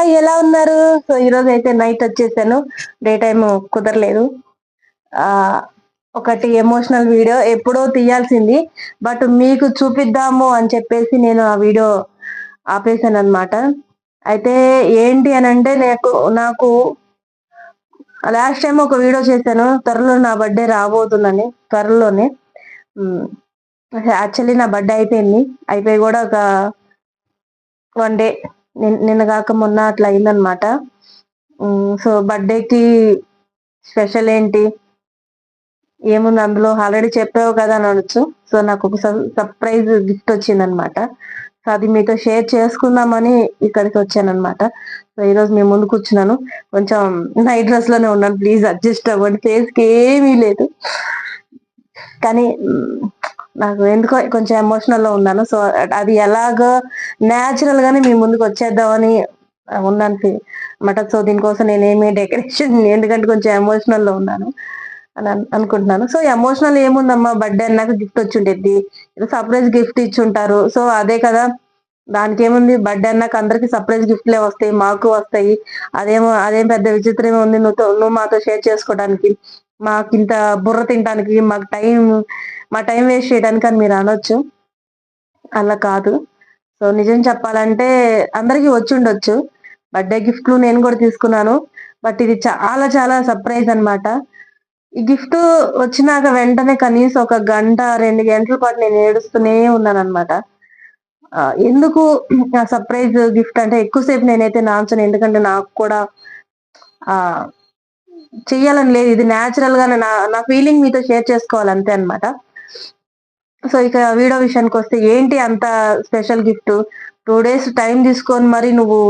Hi, ఎలా ఉన్నారు? So ఈరోజు అయితే నైట్ వచ్చేసాను. డే టైమ్ కుదరలేదు. ఆ ఒకటి ఎమోషనల్ వీడియో ఎప్పుడో తీయాల్సింది, బట్ మీకు చూపిద్దాము అని చెప్పేసి నేను ఆ వీడియో ఆపేసాను అనమాట. అయితే ఏంటి అని అంటే, నాకు లాస్ట్ టైం ఒక వీడియో చేశాను, త్వరలో నా బర్త్డే రాబోతుందని. త్వరలోనే యాక్చువల్లీ నా బర్త్డే అయిపోయి కూడా ఒక 1 డే, నిన్న కాక మొన్న అట్లా అయిందనమాట. సో బర్త్డేకి స్పెషల్ ఏంటి, ఏముంది అందులో ఆల్రెడీ చెప్పావు కదా అని అనొచ్చు. సో నాకు ఒక సర్ప్రైజ్ గిఫ్ట్ వచ్చిందనమాట. సో అది మీతో షేర్ చేసుకుందామని ఇక్కడికి వచ్చాను అనమాట. సో ఈరోజు మేము ముందు కూర్చున్నాను. కొంచెం నైట్ డ్రెస్ లోనే ఉన్నాను, ప్లీజ్ అడ్జస్ట్ అవ్వండి. ఫేస్ కి ఏమీ లేదు, కానీ నాకు ఎందుకో కొంచెం ఎమోషనల్ లో ఉన్నాను. సో అది ఎలాగో న్యాచురల్ గానే మీ ముందుకు వచ్చేద్దామని ఉన్నాను అనమాట. సో దీనికోసం నేనేమి డెకరేషన్, ఎందుకంటే కొంచెం ఎమోషనల్ లో ఉన్నాను అని అనుకుంటున్నాను. సో ఎమోషనల్ ఏముందమ్మా, బర్త్డే అన్నాక గిఫ్ట్ వచ్చి ఉండేది, సర్ప్రైజ్ గిఫ్ట్ ఇచ్చి ఉంటారు. సో అదే కదా, దానికి ఏముంది, బర్త్డే అన్నాక అందరికి సర్ప్రైజ్ గిఫ్ట్లే వస్తాయి, మాకు వస్తాయి. అదేం పెద్ద విచిత్రమే ఉంది నువ్వు మాతో షేర్ చేసుకోవడానికి, మాకు ఇంత బుర్ర తినడానికి, మా టైం వేస్ట్ చేయడానికి అని మీరు అనొచ్చు. అలా కాదు. సో నిజం చెప్పాలంటే అందరికీ వచ్చి ఉండొచ్చు బర్త్డే గిఫ్ట్లు, నేను కూడా తీసుకున్నాను. బట్ ఇది చాలా చాలా సర్ప్రైజ్ అన్నమాట. ఈ గిఫ్ట్ వచ్చినాక వెంటనే కనీసం ఒక గంట 2 గంటల పాటు నేను ఏడుస్తూనే ఉన్నాను అనమాట. ఎందుకు ఆ సర్ప్రైజ్ గిఫ్ట్ అంటే ఎక్కువసేపు నేనైతే నాంచను, ఎందుకంటే నాకు కూడా ఆ చెయ్యాలని లేదు. ఇది న్యాచురల్ గా నా ఫీలింగ్ మీతో షేర్ చేసుకోవాలి అంతే అనమాట. సో ఇక వీడియో విషయానికి వస్తే, ఏంటి అంత స్పెషల్ గిఫ్ట్, 2 days టైం తీసుకొని మరి నువ్వు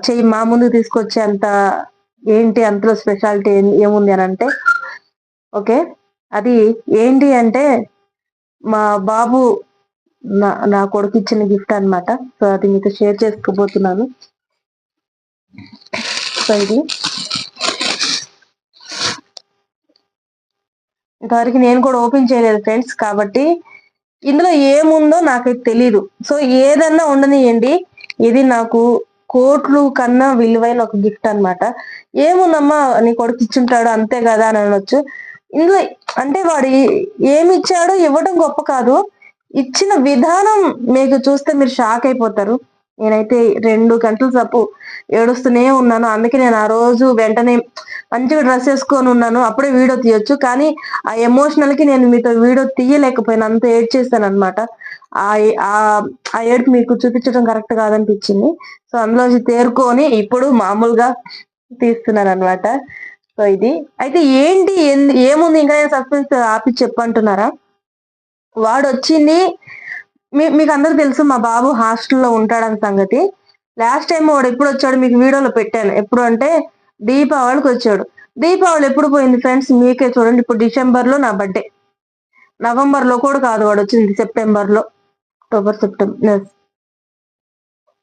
చెయ్యి మా ముందుకు తీసుకొచ్చే అంత ఏంటి అంతలో స్పెషాలిటీ ఏముంది అని అంటే, ఓకే, అది ఏంటి అంటే మా బాబు నా కొడుకు ఇచ్చిన గిఫ్ట్ అన్నమాట. సో అది మీతో షేర్ చేసుకోబోతున్నాను. సో ఇది ఇంతవరకు నేను కూడా ఓపెన్ చేయలేదు ఫ్రెండ్స్, కాబట్టి ఇందులో ఏముందో నాకైతే తెలీదు. సో ఏదన్నా ఉండనియండి, ఇది నాకు కోట్లు కన్నా విలువైన ఒక గిఫ్ట్ అన్నమాట. ఏముందమ్మా నీ కొడుకు ఇచ్చుంటాడు అంతే కదా అని అనొచ్చు. ఇందులో అంటే వాడు ఏమి ఇచ్చాడో ఇవ్వడం గొప్ప కాదు, ఇచ్చిన విధానం మీకు చూస్తే మీరు షాక్ అయిపోతారు. నేనైతే 2 గంటల సేపు ఏడుస్తూనే ఉన్నాను. అందుకే నేను ఆ రోజు వెంటనే మంచిగా డ్రెస్ వేసుకొని ఉన్నాను, అప్పుడే వీడియో తీయొచ్చు. కానీ ఆ ఎమోషనల్ కి నేను మీతో వీడియో తీయలేకపోయినా, అంత ఏడ్చేసాను అనమాట. ఆ ఏడుపు మీకు చూపించడం కరెక్ట్ కాదనిపించింది. సో అందులోంచి తేరుకొని ఇప్పుడు మామూలుగా తీస్తున్నాను అనమాట. సో ఇది అయితే ఏంటి, ఏముంది ఇంకా, నేను సస్పెన్స్ ఆపి చెప్పంటున్నారా? వాడు వచ్చింది, మీకు అందరికి తెలుసు మా బాబు హాస్టల్లో ఉంటాడని సంగతి. లాస్ట్ టైం వాడు ఎప్పుడు వచ్చాడు మీకు వీడియోలో పెట్టాను, ఎప్పుడు అంటే దీపావళికి వచ్చాడు. దీపావళి ఎప్పుడు పోయింది ఫ్రెండ్స్, మీకే చూడండి. ఇప్పుడు డిసెంబర్ లో నా బర్త్డే, నవంబర్ లో కూడా కాదు, వాడు వచ్చింది సెప్టెంబర్ లో, సెప్టెంబర్.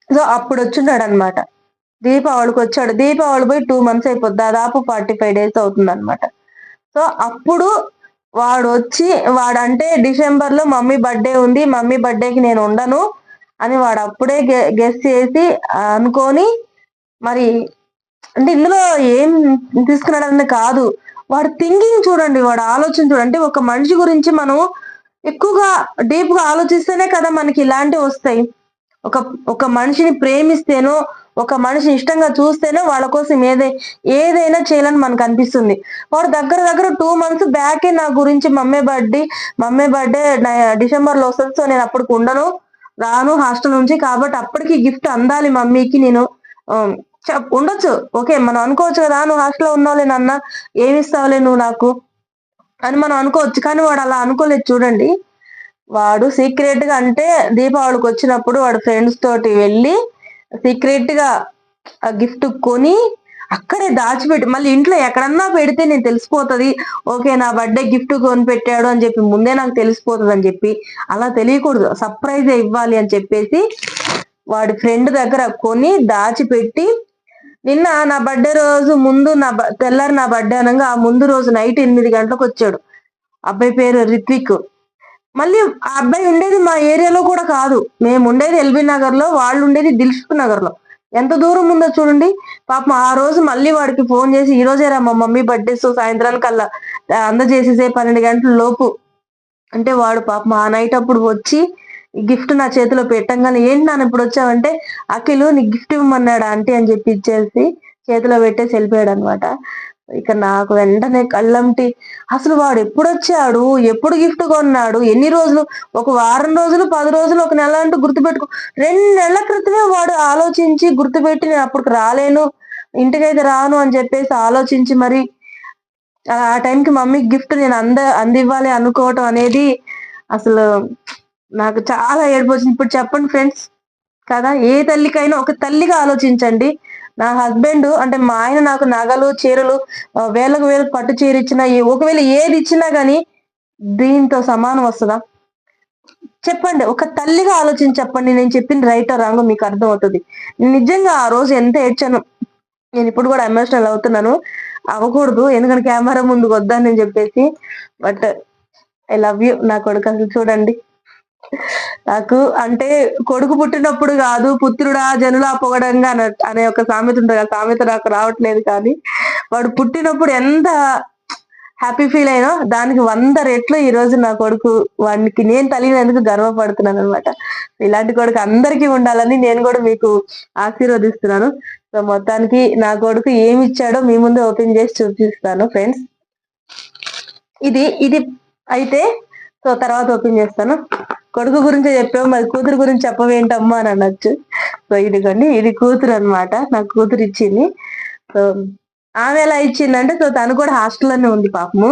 సో అప్పుడు వచ్చిన్నాడు అనమాట. దీపావళికి వచ్చాడు. దీపావళి పోయి 2 months అయిపోద్ది, దాదాపు 45 days అవుతుంది అనమాట. సో అప్పుడు వాడంటే డిసెంబర్ లో మమ్మీ బర్త్డే ఉంది, మమ్మీ బర్త్డేకి నేను ఉండను అని వాడు అప్పుడే గెస్ చేసి అనుకొని, మరి అంటే ఇందులో ఏం తీసుకున్నాడని కాదు, వాడు థింకింగ్ చూడండి, వాడు ఆలోచన చూడండి. అంటే ఒక మనిషి గురించి మనం ఎక్కువగా డీప్ గా ఆలోచిస్తేనే కదా మనకి ఇలాంటివి వస్తాయి. ఒక మనిషిని ప్రేమిస్తేనో, ఒక మనిషిని ఇష్టంగా చూస్తేనో వాళ్ళ కోసం ఏదైనా చేయాలని మనకు అనిపిస్తుంది. వాడు దగ్గర 2 months బ్యాకే నా గురించి మమ్మీ బర్త్డే డిసెంబర్ లో వస్తుంది, సో నేను అప్పటికి రాను హాస్టల్ నుంచి, కాబట్టి అప్పటికి గిఫ్ట్ అందాలి మమ్మీకి, నేను ఉండొచ్చు. ఓకే, మనం అనుకోవచ్చు కదా, నువ్వు హాస్టల్లో ఉన్నావులే నాన్న, ఏమిస్తావులే నువ్వు నాకు అని మనం అనుకోవచ్చు. కానీ వాడు అలా అనుకోలేదు చూడండి. వాడు సీక్రెట్ గా, అంటే దీపావళికి వచ్చినప్పుడు వాడు ఫ్రెండ్స్ తోటి వెళ్ళి సీక్రెట్ గా ఆ గిఫ్ట్ కొని అక్కడే దాచిపెట్టి, మళ్ళీ ఇంట్లో ఎక్కడన్నా పెడితే నేను తెలిసిపోతుంది, ఓకే నా బర్త్డే గిఫ్ట్ కొని పెట్టాడు అని చెప్పి ముందే నాకు తెలిసిపోతుంది అని చెప్పి, అలా తెలియకూడదు, సర్ప్రైజ్ ఇవ్వాలి అని చెప్పేసి వాడి ఫ్రెండ్ దగ్గర కొని దాచిపెట్టి, నిన్న నా బర్త్డే రోజు ముందు తెల్లారి నా బర్త్డే అనగా ఆ ముందు రోజు నైట్ 8 గంటలకు వచ్చాడు. అబ్బాయి పేరు రిత్విక్. మళ్ళీ ఆ అబ్బాయి ఉండేది మా ఏరియాలో కూడా కాదు, మేము ఉండేది ఎల్బీ నగర్ లో, వాళ్ళు ఉండేది దిల్సుఖ్ నగర్ లో. ఎంత దూరం ఉందో చూడండి. పాపం ఆ రోజు మళ్ళీ వాడికి ఫోన్ చేసి ఈ రోజేరా మా మమ్మీ బర్త్డే, సో సాయంత్రానికల్లా అందజేసేసే 12 గంటల లోపు అంటే వాడు పాపం ఆ నైట్ అప్పుడు వచ్చి గిఫ్ట్ నా చేతిలో పెట్టంగానే ఏంటి నాన్న ఇప్పుడు వచ్చావంటే అఖిలు నీకు గిఫ్ట్ ఇవ్వమన్నాడు ఆంటీ అని చెప్పి ఇచ్చేసి చేతిలో పెట్టేసి వెళ్ళిపోయాడు అనమాట. ఇక నాకు వెంటనే కళ్ళంటి అసలు వాడు ఎప్పుడొచ్చాడు, ఎప్పుడు గిఫ్ట్ కొన్నాడు, ఎన్ని రోజులు, ఒక వారం రోజులు, 10 రోజులు, ఒక నెల అంటూ గుర్తుపెట్టుకో. 2 నెలల క్రితమే వాడు ఆలోచించి గుర్తుపెట్టి నేను అప్పటికి రాలేను, ఇంటికైతే రాను అని చెప్పేసి ఆలోచించి మరి ఆ టైంకి మమ్మీకి గిఫ్ట్ నేను అందివ్వాలి అనుకోవటం అనేది అసలు నాకు చాలా ఏడుపు వచ్చింది. ఇప్పుడు చెప్పండి ఫ్రెండ్స్ కదా, ఏ తల్లికైనా ఒక తల్లిగా ఆలోచించండి. నా హస్బెండ్ అంటే మా ఆయన నాకు నగలు, చీరలు, వేలకు వేలకు పట్టు చీర ఇచ్చినా, ఒకవేళ ఏది ఇచ్చినా గానీ దీంతో సమానం వస్తుందా చెప్పండి? ఒక తల్లిగా ఆలోచించి చెప్పండి. నేను చెప్పింది రైటో రాంగో మీకు అర్థం అవుతుంది. నిజంగా ఆ రోజు ఎంత ఏడ్చాను. నేను ఇప్పుడు కూడా ఎమోషనల్ అవుతున్నాను. అవ్వకూడదు, ఎందుకంటే కెమెరా ముందుకు వద్దని చెప్పేసి. బట్ ఐ లవ్ యూ నా కొడుకు. అసలు చూడండి, నాకు అంటే కొడుకు పుట్టినప్పుడు కాదు పుత్రుడా జనులా పొగడంగా అనే ఒక సామెత ఉంటుంది. ఆ సామెత నాకు రావట్లేదు, కానీ వాడు పుట్టినప్పుడు ఎంత హ్యాపీ ఫీల్ అయినా దానికి 100 రెట్లు ఈ రోజు నా కొడుకు వాడికి నేను తల్లినందుకు గర్వపడుతున్నాను అనమాట. ఇలాంటి కొడుకు అందరికీ ఉండాలని నేను కూడా మీకు ఆశీర్వదిస్తున్నాను. సో మొత్తానికి నా కొడుకు ఏమి ఇచ్చాడో మీ ముందు ఓపెన్ చేసి చూపిస్తాను ఫ్రెండ్స్. ఇది ఇది అయితే సో తర్వాత ఓపెన్ చేస్తాను. కొడుకు గురించి చెప్పావు, మరి కూతురు గురించి చెప్పవేంటమ్మా అని అనొచ్చు. సో ఇదిగోండి, ఇది కూతురు అనమాట, నాకు కూతురు ఇచ్చింది. సో ఆమె ఎలా ఇచ్చిందంటే, సో తను కూడా హాస్టల్లోనే ఉంది పాపము.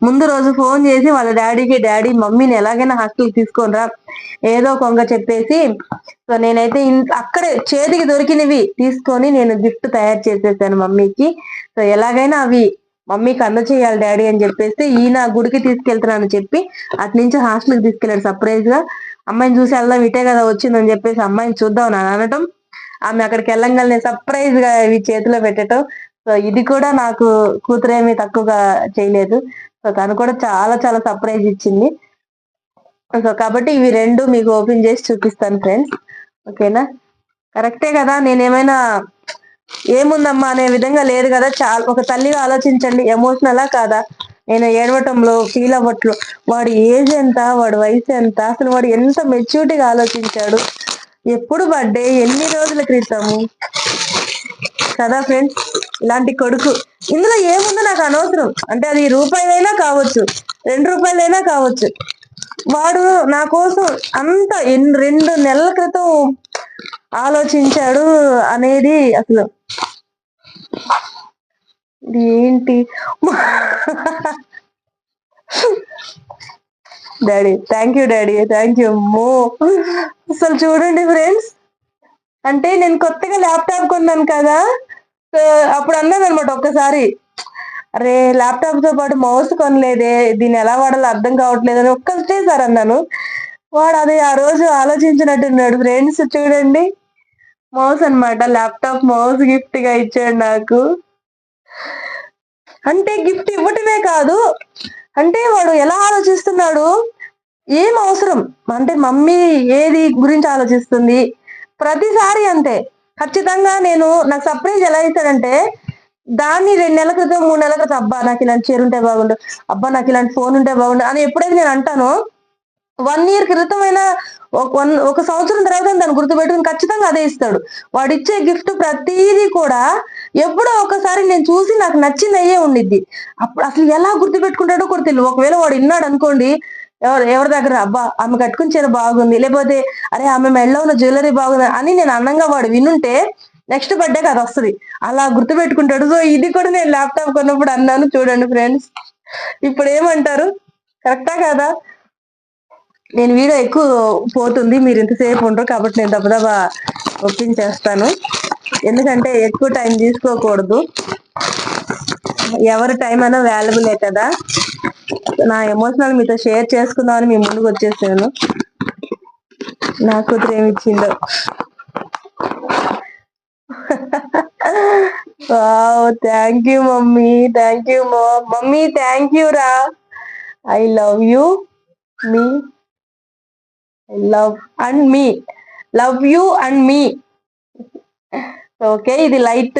ముందు రోజు ఫోన్ చేసి వాళ్ళ డాడీకి, డాడీ మమ్మీని ఎలాగైనా హాస్టల్ తీసుకొని రా ఏదో కొంగ చెప్పేసి, సో నేనైతే అక్కడే చేతికి దొరికినవి తీసుకొని నేను గిఫ్ట్ తయారు చేసేసాను మమ్మీకి. సో ఎలాగైనా అవి మమ్మీకి అందచేయాలి డాడీ అని చెప్పేసి ఈయన గుడికి తీసుకెళ్తున్నానని చెప్పి అటు నుంచి హాస్టల్కి తీసుకెళ్లాడు సర్ప్రైజ్ గా. అమ్మాయిని చూసి వెళ్దాం, ఇటే కదా వచ్చిందని చెప్పేసి అమ్మాయిని చూద్దాం అని అనటం, ఆమె అక్కడికి వెళ్ళంగానే సర్ప్రైజ్ గా ఇవి చేతిలో పెట్టడం. సో ఇది కూడా నాకు కూతురేమి తక్కువగా చేయలేదు. సో తను కూడా చాలా చాలా సర్ప్రైజ్ ఇచ్చింది. సో కాబట్టి ఇవి రెండు మీకు ఓపెన్ చేసి చూపిస్తాను ఫ్రెండ్స్, ఓకేనా? కరెక్టే కదా, నేనేమైనా ఏముందమ్మా అనే విధంగా లేదు కదా. చాలా ఒక తల్లిగా ఆలోచించండి, ఎమోషనలా కాదా? నేను ఏడవటంలో ఫీల్ అవ్వట్లో వాడి ఏజ్ ఎంత, వాడి వయసు ఎంత, అసలు వాడు ఎంత మెచ్యూరిటీగా ఆలోచించాడు, ఎప్పుడు బర్త్డే, ఎన్ని రోజుల క్రితము కదా ఫ్రెండ్స్. ఇలాంటి కొడుకు ఇందులో ఏముందో నాకు అనవసరం, అంటే అది రూపాయలైనా కావచ్చు, 2 రూపాయలైనా కావచ్చు. వాడు నా కోసం అంత 2 నెలల క్రితం ఆలోచించాడు అనేది అసలు ఏంటి. Daddy thank you, daddy thank you అమ్మో. అసలు చూడండి ఫ్రెండ్స్, అంటే నేను కొత్తగా ల్యాప్టాప్ కొన్నాను కదా, అప్పుడు అన్నాను అనమాట ఒక్కసారి, అరే ల్యాప్టాప్ తో పాటు మౌస్ కొనలేదే, దీన్ని ఎలా వాడాలో అర్థం కావట్లేదు అని ఒక్కటేసారి అన్నాను. వాడు అది ఆ రోజు ఆలోచించినట్టున్నాడు ఫ్రెండ్స్. చూడండి, మౌస్ అనమాట, ల్యాప్టాప్ మౌస్ గిఫ్ట్ గా ఇచ్చాడు నాకు. అంటే గిఫ్ట్ ఇవ్వటమే కాదు, అంటే వాడు ఎలా ఆలోచిస్తున్నాడు, ఏం అవసరం అంటే మమ్మీ ఏది గురించి ఆలోచిస్తుంది ప్రతిసారి అంతే. ఖచ్చితంగా నాకు సర్ప్రైజ్ ఎలా ఇస్తాడంటే, దాన్ని 2 నెలల క్రితం 3 నెలల క్రితం, అబ్బా నాకు ఇలాంటి చీర ఉంటే బాగుండు, అబ్బా నాకు ఇలాంటి ఫోన్ ఉంటే బాగుండు అని ఎప్పుడైతే నేను అంటానో 1 ఇయర్ క్రితమైనా ఒక సంవత్సరం తర్వాత దాన్ని గుర్తుపెట్టుకుని ఖచ్చితంగా అదే ఇస్తాడు. వాడిచ్చే గిఫ్ట్ ప్రతిదీ కూడా ఎప్పుడో ఒకసారి నేను చూసి నాకు నచ్చింది అయ్యే ఉండిద్ది. అప్పుడు అసలు ఎలా గుర్తుపెట్టుకుంటాడో కూడా తెలియదు. ఒకవేళ వాడు విన్నాడు అనుకోండి, ఎవరి దగ్గర, అబ్బా ఆమె కట్టుకుని చీర బాగుంది, లేకపోతే అరే ఆమె మెడలో ఉన్న జ్యువెలరీ బాగుంది అని నేను అన్నంగా వాడు వినుంటే నెక్స్ట్ బర్త్డేకి అది వస్తుంది. అలా గుర్తుపెట్టుకుంటాడు. సో ఇది కూడా నేను ల్యాప్టాప్ కొన్నప్పుడు అన్నాను. చూడండి ఫ్రెండ్స్, ఇప్పుడు ఏమంటారు, కరెక్టా కదా? నేను వీడియో ఎక్కువ పోతుంది, మీరు ఇంతసేపు ఉండరు కాబట్టి నేను దెబ్బ ఒప్పించేస్తాను, ఎందుకంటే ఎక్కువ టైం తీసుకోకూడదు. ఎవరి టైం అయినా వాల్యుబులే కదా. నా ఎమోషనల్ మీతో షేర్ చేసుకుందామని మీ ముందుకు వచ్చేసాను. నా కూతురు ఏమి ఇచ్చిందో. Thank you mummy, thank you mummy, thank you రా. I love you me, love and me, love you and me. Okay, ఇది light.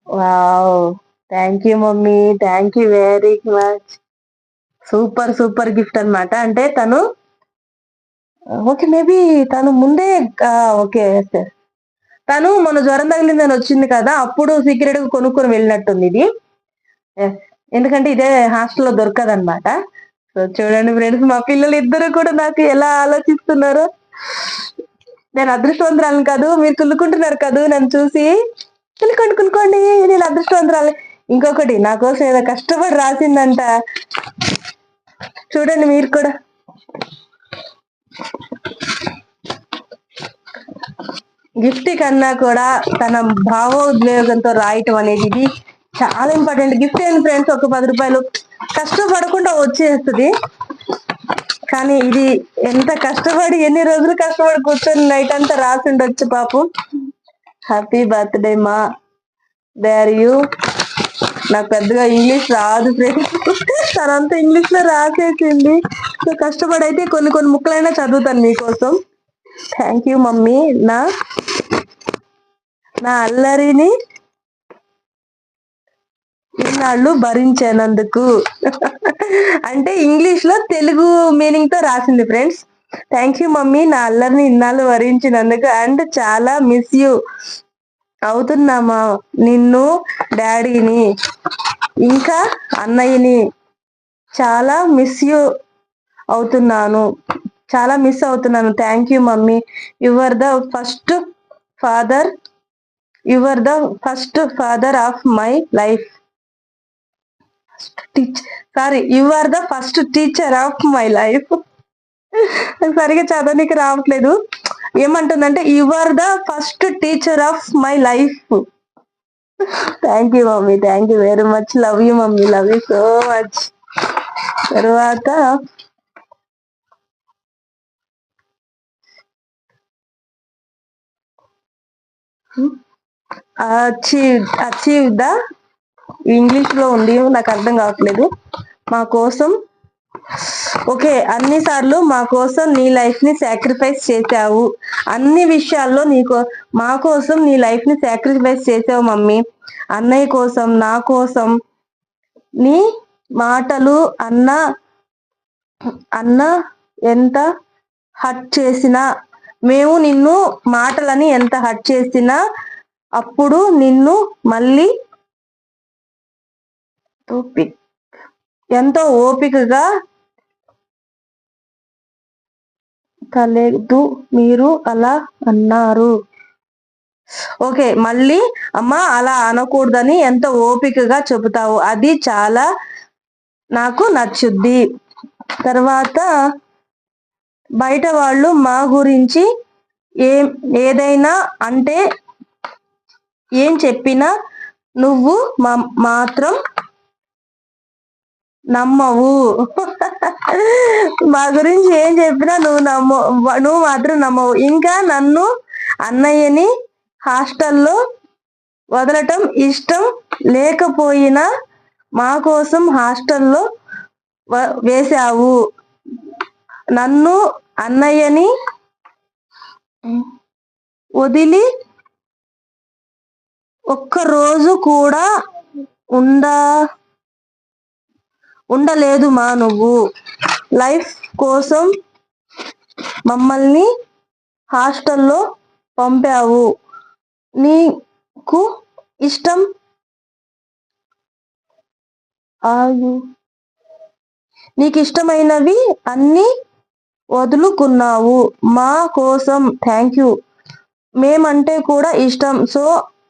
Wow, thank you mummy, thank you very much. Super super gift అన్నమాట. అంటే తను okay, maybe తను ముందే okay, తను మన జ్వరం తగిలిందని వచ్చింది కదా, అప్పుడు సీక్రెట్ గా కొనుక్కొని వెళ్ళినట్టుంది ఇది. Yes. ఎందుకంటే ఇదే హాస్టల్లో దొరకదన్నమాట. సో చూడండి ఫ్రెండ్స్, మా పిల్లలు ఇద్దరు కూడా నాకు ఎలా ఆలోచిస్తున్నారో. నేను అదృష్టవంతురాలను కాదు, మీరు కుళ్ళుకుంటున్నారు కాదు నన్ను చూసి. కులుకోండి కులుకోండి, నేను అదృష్టవంతురాలు. ఇంకొకటి, నా కోసం ఏదో కష్టపడి రాసిందంట. చూడండి మీరు కూడా. గిఫ్ట్ కన్నా కూడా తన భావోద్వేగంతో రాయటం అనేది ఇది చాలా ఇంపార్టెంట్. గిఫ్ట్ ఏంటి ఫ్రెండ్స్, ఒక 10 రూపాయలు కష్టపడకుండా వచ్చేస్తుంది. కానీ ఇది ఎంత కష్టపడి, ఎన్ని రోజులు కష్టపడి కూర్చొని నైట్ అంతా రాసి ఉండొచ్చు పాపం. హ్యాపీ బర్త్డే మా, దేర్ యూ. నాకు పెద్దగా ఇంగ్లీష్ రాదు ఫ్రెండ్స్, తనంతా ఇంగ్లీష్ లో రాసేసింది. సో కష్టపడి అయితే కొన్ని కొన్ని ముక్కలైనా చదువుతాను మీకోసం. థ్యాంక్ యూ మమ్మీ, నా నా అల్లరిని ఇన్నాళ్ళు భరించేనందుకు. అంటే ఇంగ్లీష్ లో తెలుగు మీనింగ్ తో రాసింది ఫ్రెండ్స్. థ్యాంక్ యూ మమ్మీ, నా అల్లరిని ఇన్నాళ్ళు భరించినందుకు. అండ్ చాలా మిస్ యూ అవుతున్నామా, నిన్ను, డాడీని, ఇంకా అన్నయ్యని చాలా మిస్ యూ అవుతున్నాను, చాలా మిస్ అవుతున్నాను. Thank you mommy, you are the first father, you are the first father of my life. Sorry, you are the first teacher of my life. సరిగా చదవనికి రావట్లేదు. ఏమంటుందంటే you are the first teacher of my life. Thank you mummy, thank you very much. Love you mommy, love you so much. తర్వాత achieve the, English లో ఉంది, నాకు అర్థం కావట్లేదు. మా కోసం, ఓకే, అన్ని సార్లు మా కోసం నీ లైఫ్ ని సాక్రిఫైస్ చేసావు. అన్ని విషయాల్లో మా కోసం నీ లైఫ్ ని సాక్రిఫైస్ చేసావు మమ్మీ. అన్నయ్య కోసం, నా కోసం. నీ మాటలు అన్న అన్న ఎంత హర్ట్ చేసినా, మేము నిన్ను మాటలని ఎంత హర్ట్ చేసినా, అప్పుడు నిన్ను మళ్ళీ ఎంతో ఓపికగా తలేదు, మీరు అలా అన్నారు. ఓకే, మళ్ళీ అమ్మా అలా అనకూడదని ఎంతో ఓపికగా చెబుతావు, అది చాలా నాకు నచ్చుద్ది. తర్వాత బయట వాళ్ళు మా గురించి ఏదైనా అంటే, ఏం చెప్పినా నువ్వు మాత్రం నమ్మవు. మా గురించి ఏం చెప్పినా నువ్వు మాత్రం నమ్మవు. ఇంకా నన్ను, అన్నయ్యని హాస్టల్లో వదలటం ఇష్టం లేకపోయినా మా కోసం హాస్టల్లో వేశావు. నన్ను, అన్నయ్యని వదిలి ఒక్క రోజు కూడా ఉండలేదు మా నువ్వు. లైఫ్ కోసం మమ్మల్ని హాస్టల్లో పంపావు. నీకు ఇష్టం నీకు ఇష్టమైనవి అన్ని వదులుకున్నావు మా కోసం. థ్యాంక్ యూ, మేమంటే కూడా ఇష్టం, సో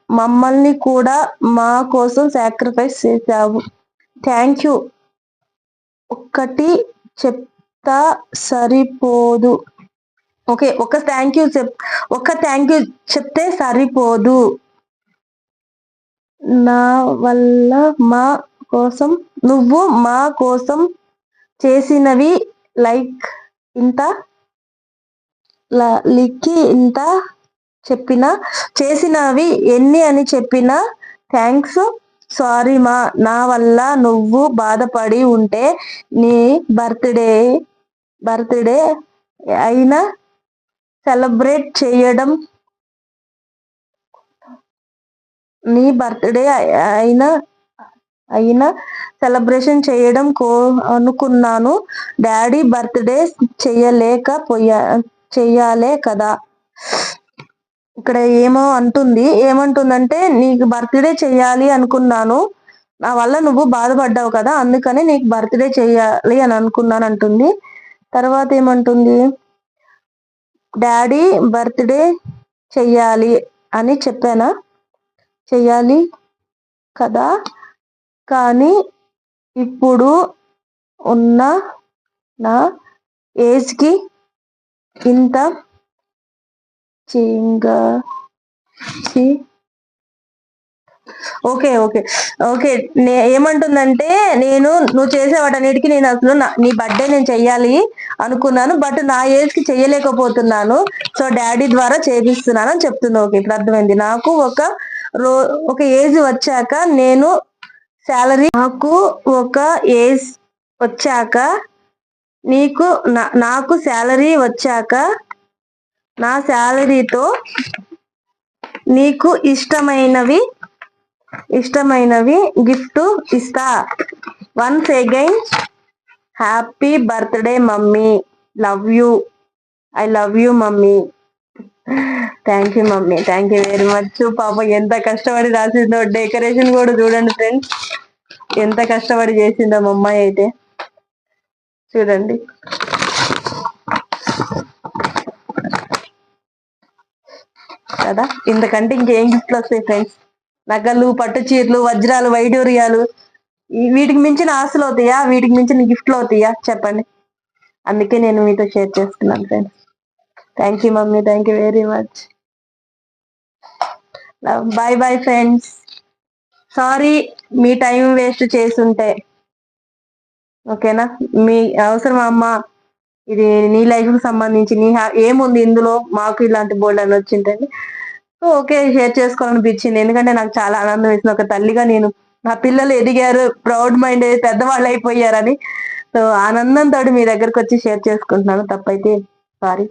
మమ్మల్ని కూడా మా కోసం సాక్రిఫైస్ చేశావు. థ్యాంక్ యూ ఒక్కటి చెప్తా సరిపోదు. ఓకే, ఒక థ్యాంక్ యూ చెప్తే సరిపోదు. నా వల్ల మా కోసం, నువ్వు మా కోసం చేసినవి లైక్ ఇంత లిక్కి ఇంత చెప్పినా, చేసినవి ఎన్ని అని చెప్పినా థ్యాంక్స్. సారీ మా, నా వల్ల నువ్వు బాధపడి ఉంటే నీ బర్త్డే అయినా సెలబ్రేట్ చేయడం నీ బర్త్డే అయినా అయినా సెలబ్రేషన్ చేయడం అనుకున్నాను. డాడీ బర్త్డే చెయ్యాలే కదా. ఇక్కడ ఏమంటుందంటే నీకు బర్త్డే చెయ్యాలి అనుకున్నాను, నా వల్ల నువ్వు బాధపడ్డావు కదా, అందుకని నీకు బర్త్డే చెయ్యాలి అని అనుకున్నాను అంటుంది. తర్వాత ఏమంటుంది, డాడీ బర్త్డే చెయ్యాలి అని చెప్పానా, చెయ్యాలి కదా, కానీ ఇప్పుడు ఉన్న నా ఏజ్కి ఇంత చింగా ఓకే ఓకే ఓకే ఏమంటుందంటే నువ్వు చేసే వాటన్నిటికీ నేను అసలు నీ బర్త్డే నేను చెయ్యాలి అనుకున్నాను, బట్ నా ఏజ్ కి చెయ్యలేకపోతున్నాను, సో డాడీ ద్వారా చేపిస్తున్నాను అని చెప్తుంది. ఓకే, ఇప్పుడు అర్థమైంది. నాకు ఒక ఏజ్ వచ్చాక నాకు ఒక ఏజ్ వచ్చాక నాకు శాలరీ వచ్చాక నా శాలరీతో నీకు ఇష్టమైనవి గిఫ్ట్ ఇస్తా. Once again happy birthday mummy, love you, I love you mummy. Thank you mummy, thank you very much. పాప ఎంత కష్టపడి రాసిందో, డెకరేషన్ కూడా చూడండి ఫ్రెండ్స్, ఎంత కష్టపడి చేసిందో మా అమ్మాయి అయితే చూడండి. కదా, ఇంతకంటే ఇంకేం గిఫ్ట్లు వస్తాయి ఫ్రెండ్స్. నగలు, పట్టు చీరలు, వజ్రాలు, వైడూర్యాలు, వీటికి మించిన ఆస్తులు అవుతాయా, వీటికి మించిన గిఫ్ట్లు అవుతాయా చెప్పండి. అందుకే నేను మీతో షేర్ చేస్తున్నాను friends. Thank you mummy, thank you very much. Bye bye friends. Sorry మీ టైం వేస్ట్ చేస్తుంటే. ఓకేనా, మీ అవసరం అమ్మ, ఇది నీ లైఫ్ కి సంబంధించి ఏముంది ఇందులో, మాకు ఇలాంటి బోల్డ్ అని వచ్చింటండి. ఓకే, షేర్ చేసుకోవాలనిపించింది, ఎందుకంటే నాకు చాలా ఆనందం వేసింది. ఒక తల్లిగా నేను, నా పిల్లలు ఎదిగారు, ప్రౌడ్ మైండ్ పెద్దవాళ్ళు అయిపోయారని, సో ఆనందంతో మీ దగ్గరకు వచ్చి షేర్ చేసుకుంటున్నాను. తప్పైతే సారీ.